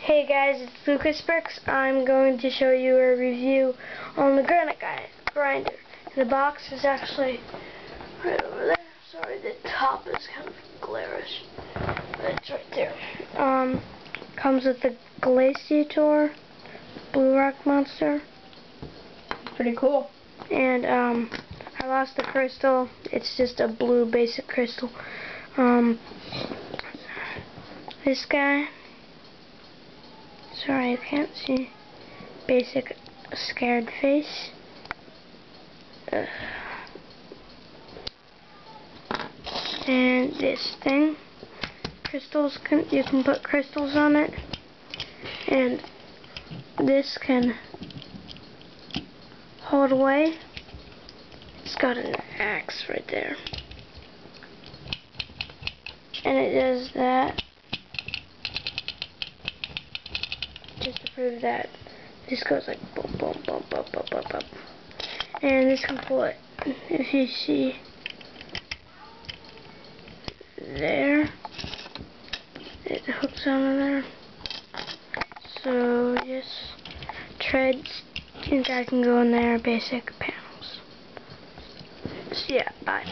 Hey guys, it's Lucas Bricks. I'm going to show you a review on the granite grinder. The box is actually right over there. Sorry, the top is kind of glarish, but it's right there. Comes with the Glaciator Blue Rock Monster. Pretty cool. And I lost the crystal. It's just a blue basic crystal. This guy. Sorry, I can't see. Basic scared face. And this thing. Crystals, you can put crystals on it. And this can hold away. It's got an axe right there. And it does that. Just to prove that this goes like boom, boom, boom, boom, boom, boom, boom. And this can pull it. If you see there, it hooks onto there. So just treads, that can go in there, basic panels. So yeah, bye.